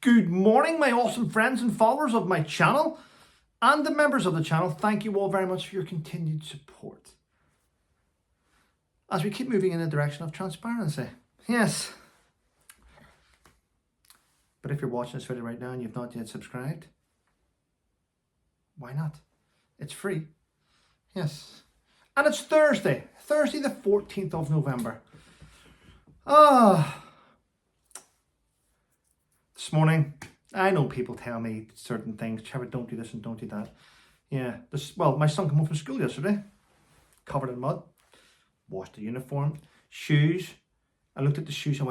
Good morning, my awesome friends and followers of my channel and the members of the channel. Thank you all very much for your continued support as we keep moving in the direction of transparency. Yes. But if you're watching this video right now and you've not yet subscribed, why not? It's free. Yes. And it's Thursday the 14th of November. This morning, I know people tell me certain things. Trevor, don't do this and don't do that. Yeah, my son came home from school yesterday, covered in mud, washed the uniform, shoes. I looked at the shoes and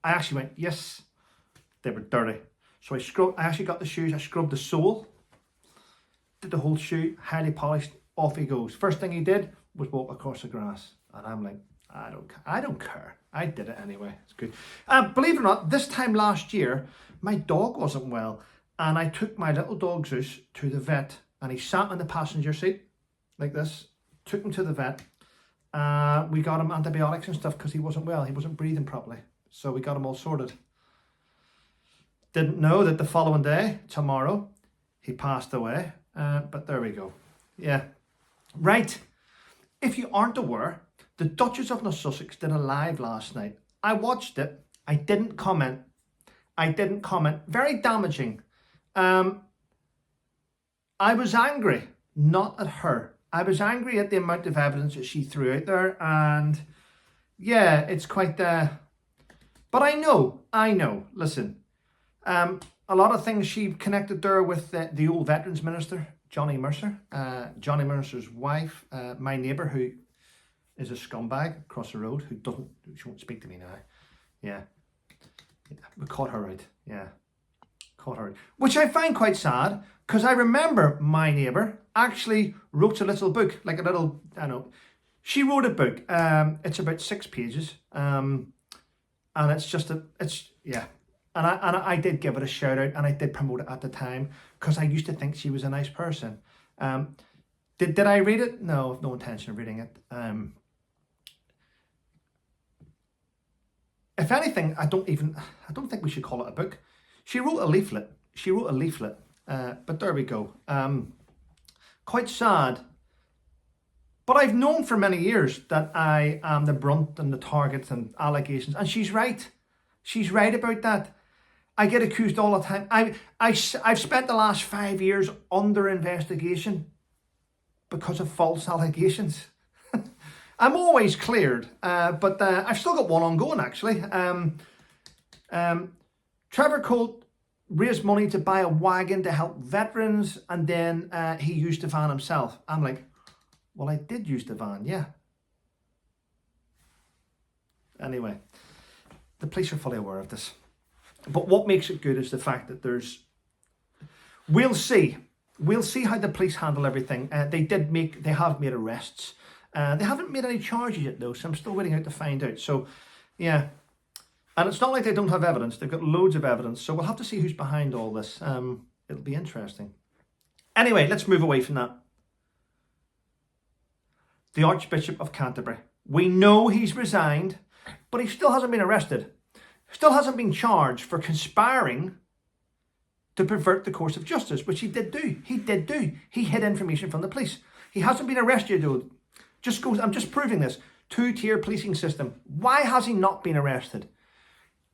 I actually went, yes, they were dirty. So I actually got the shoes, I scrubbed the sole, did the whole shoe, highly polished, off he goes. First thing he did was walk across the grass. And I'm like, I don't care. I did it anyway. It's good. Believe it or not, this time last year, my dog wasn't well. And I took my little dog Zeus to the vet. And he sat in the passenger seat like this. Took him to the vet. We got him antibiotics and stuff because he wasn't well. He wasn't breathing properly. So we got him all sorted. Didn't know that the following day, tomorrow, he passed away. But there we go. Yeah. Right. If you aren't aware, the Duchess of Narsussex did a live last night. I watched it. I didn't comment. Very damaging. I was angry, not at her. I was angry at the amount of evidence that she threw out there. And yeah, it's quite... But I know. Listen, a lot of things she connected there with the old Veterans Minister, Johnny Mercer. Johnny Mercer's wife, my neighbour, who is a scumbag across the road, she won't speak to me now. Yeah, we caught her out. Yeah, caught her out. Which I find quite sad, because I remember my neighbour actually wrote a little book, like a little, she wrote a book. It's about 6 pages. And it's just yeah. And I did give it a shout out, and I did promote it at the time, because I used to think she was a nice person. Did I read it? No, I've no intention of reading it. If anything, I don't think we should call it a book. She wrote a leaflet. But there we go. Quite sad. But I've known for many years that I am the brunt and the target and allegations. And she's right. She's right about that. I get accused all the time. I've spent the last 5 years under investigation because of false allegations. I'm always cleared, but I've still got one ongoing, actually. Trevor Colt raised money to buy a wagon to help veterans, and then he used the van himself. I'm like, well, I did use the van, yeah. Anyway, the police are fully aware of this. But what makes it good is the fact that we'll see how the police handle everything. They have made arrests. They haven't made any charges yet, though, so I'm still waiting out to find out. So, yeah. And it's not like they don't have evidence. They've got loads of evidence. So we'll have to see who's behind all this. It'll be interesting. Anyway, let's move away from that. The Archbishop of Canterbury. We know he's resigned, but he still hasn't been arrested. Still hasn't been charged for conspiring to pervert the course of justice, which he did do. He hid information from the police. He hasn't been arrested, though. I'm just proving this. 2-tier policing system. Why has he not been arrested?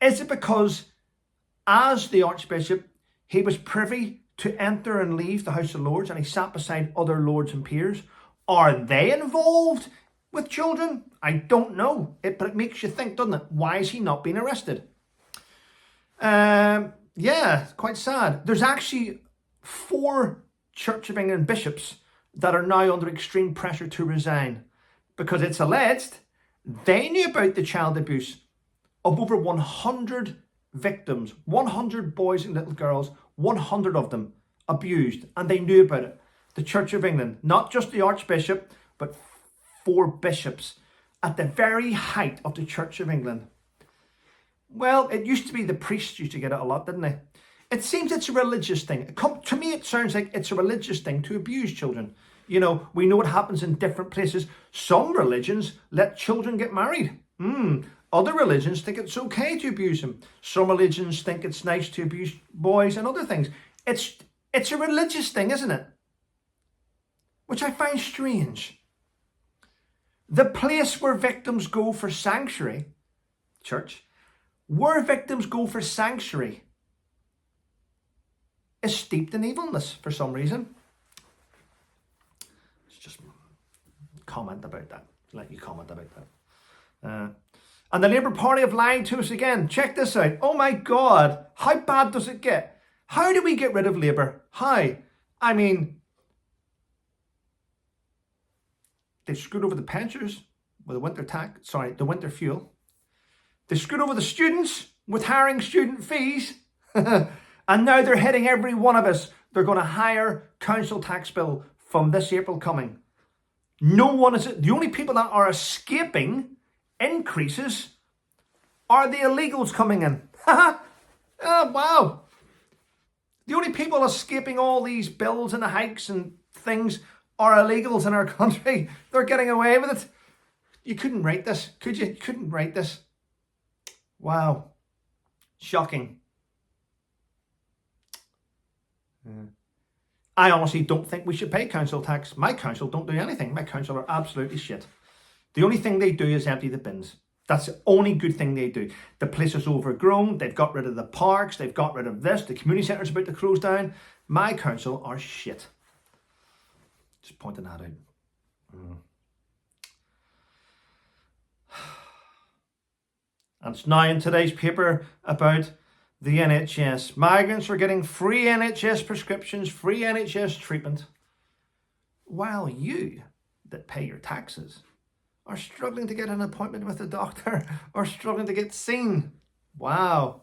Is it because, as the Archbishop, he was privy to enter and leave the House of Lords, and he sat beside other lords and peers? Are they involved with children? I don't know. But it makes you think, doesn't it? Why is he not being arrested? Yeah, it's quite sad. There's actually 4 Church of England bishops that are now under extreme pressure to resign, because it's alleged they knew about the child abuse of over 100 victims, 100 boys and little girls, 100 of them abused, and they knew about it. The Church of England, not just the Archbishop, but 4 bishops at the very height of the Church of England. Well, it used to be the priests used to get it a lot, didn't they? It seems it's a religious thing. To me, it sounds like it's a religious thing to abuse children. We know what happens in different places. Some religions let children get married. Other religions think it's okay to abuse them. Some religions think it's nice to abuse boys and other things. It's a religious thing, isn't it? Which I find strange. The place where victims go for sanctuary, church, where victims go for sanctuary is steeped in evilness for some reason. Let's just comment about that. Let you comment about that. And the Labour Party have lied to us again. Check this out. Oh my God. How bad does it get? How do we get rid of Labour? How? I mean, they screwed over the pensioners with the winter fuel. They screwed over the students with hiring student fees. And now they're hitting every one of us. They're going to hire council tax bill from this April coming. No one is, the only people that are escaping increases are the illegals coming in. Oh, wow. The only people escaping all these bills and the hikes and things are illegals in our country. They're getting away with it. You couldn't write this, could you? You couldn't write this. Wow. Shocking. I honestly don't think we should pay council tax. My council don't do anything. My council are absolutely shit. The only thing they do is empty the bins. That's the only good thing they do. The place is overgrown. They've got rid of the parks. They've got rid of this. The community centre's about to close down. My council are shit. Just pointing that out. And it's now in today's paper about the NHS. Migrants are getting free NHS prescriptions, free NHS treatment, while you, that pay your taxes, are struggling to get an appointment with a doctor or struggling to get seen. Wow.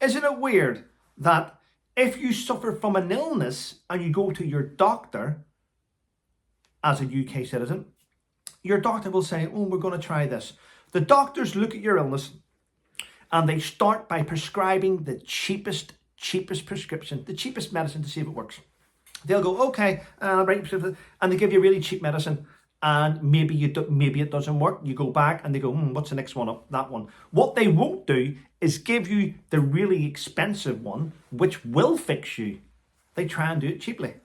Isn't it weird that if you suffer from an illness and you go to your doctor as a UK citizen, your doctor will say, oh, we're going to try this. The doctors look at your illness and they start by prescribing the cheapest prescription, the cheapest medicine to see if it works. They'll go, okay, and they give you really cheap medicine, and maybe it doesn't work. You go back and they go, what's the next one up? That one. What they won't do is give you the really expensive one, which will fix you. They try and do it cheaply.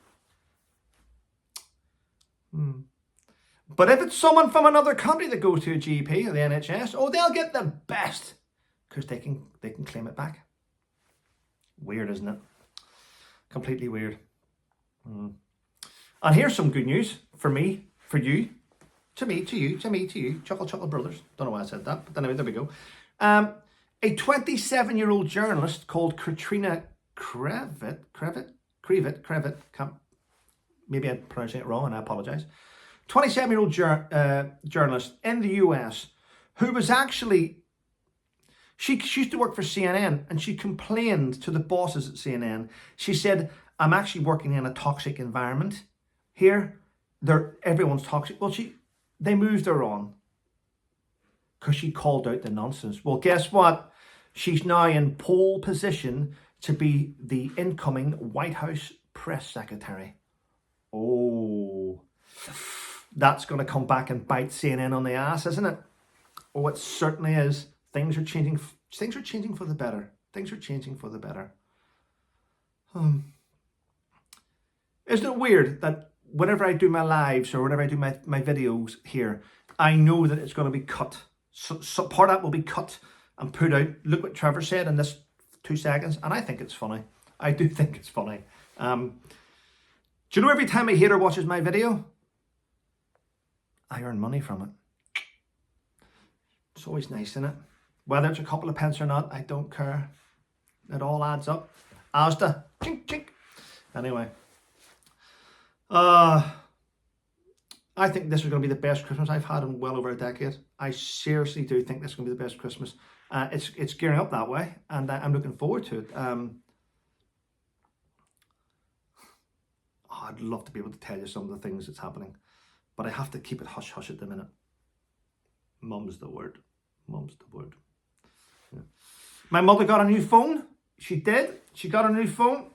But if it's someone from another country that goes to a GP or the NHS, they'll get the best because they can claim it back. Weird, isn't it? Completely weird. And here's some good news for me, for you, to me, to you, Chuckle Brothers. Don't know why I said that, but anyway, there we go. A 27-year-old journalist called Katrina Crevitt, maybe I'm pronouncing it wrong and I apologise. 27-year-old journalist in the US who was actually, she used to work for CNN and she complained to the bosses at CNN. She said, I'm actually working in a toxic environment here. Everyone's toxic. Well, they moved her on because she called out the nonsense. Well, guess what? She's now in pole position to be the incoming White House press secretary. Oh, that's going to come back and bite CNN on the ass, isn't it? Oh, it certainly is. Things are changing. Things are changing for the better. Things are changing for the better. Isn't it weird that whenever I do my lives or whenever I do my videos here, I know that it's going to be cut. So part of that will be cut and put out. Look what Trevor said in this 2 seconds. And I think it's funny. I do think it's funny. Do you know every time a hater watches my video, I earn money from it. It's always nice, isn't it? Whether it's a couple of pence or not, I don't care. It all adds up. Asda. Chink, chink. Anyway. I think this is going to be the best Christmas I've had in well over a decade. I seriously do think this is going to be the best Christmas. It's gearing up that way, and I'm looking forward to it. I'd love to be able to tell you some of the things that's happening, but I have to keep it hush-hush at the minute. Mum's the word. Mum's the word. Yeah. My mother got a new phone. She did. She got a new phone.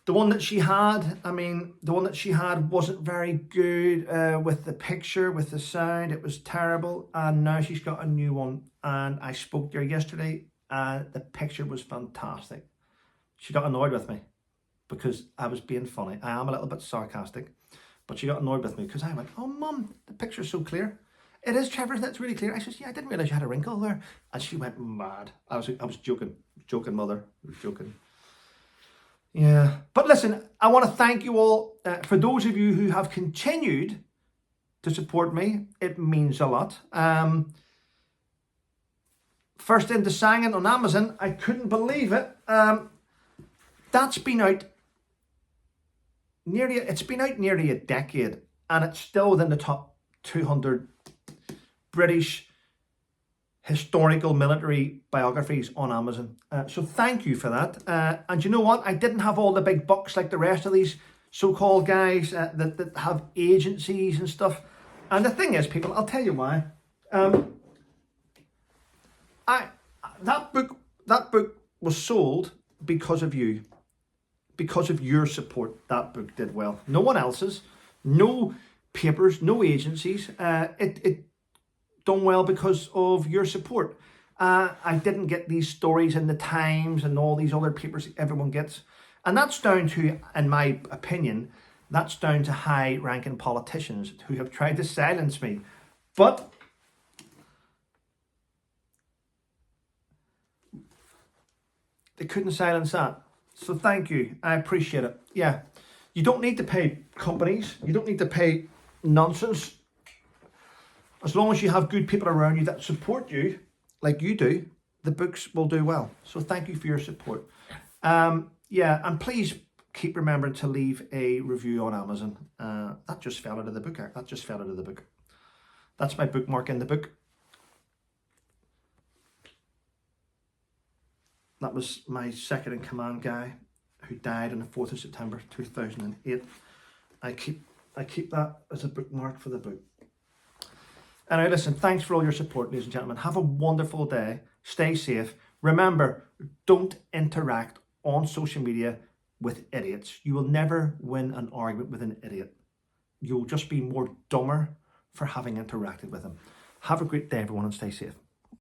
The one that she had, I mean, the one that she had wasn't very good with the picture, with the sound. It was terrible. And now she's got a new one. And I spoke to her yesterday and the picture was fantastic. She got annoyed with me because I was being funny. I am a little bit sarcastic, but she got annoyed with me because I went, oh, Mum, the picture's so clear. It is, Trevor, that's really clear. I said, yeah, I didn't realise you had a wrinkle there. And she went mad. I was joking. Joking, mother. I was joking. Yeah. But listen, I want to thank you all. For those of you who have continued to support me, it means a lot. First into Sangin on Amazon. I couldn't believe it. That's been out nearly a decade. And it's still within the top 200 British historical military biographies on Amazon. So thank you for that. And you know what? I didn't have all the big bucks like the rest of these so-called guys that have agencies and stuff. And the thing is, people, I'll tell you why. That book was sold because of you. Because of your support, that book did well. No one else's. No papers, no agencies. It done well because of your support. I didn't get these stories in the Times and all these other papers everyone gets. And that's down to, in my opinion, that's down to high-ranking politicians who have tried to silence me. But they couldn't silence that. So thank you. I appreciate it. Yeah. You don't need to pay companies. You don't need to pay nonsense. As long as you have good people around you that support you, like you do, the books will do well. So thank you for your support. Yeah, and please keep remembering to leave a review on Amazon. That just fell out of the book. That just fell out of the book. That's my bookmark in the book. That was my second in command guy who died on the 4th of September 2008. I keep that as a bookmark for the book. Anyway, listen, thanks for all your support, ladies and gentlemen. Have a wonderful day. Stay safe. Remember, don't interact on social media with idiots. You will never win an argument with an idiot. You'll just be more dumber for having interacted with them. Have a great day, everyone, and stay safe.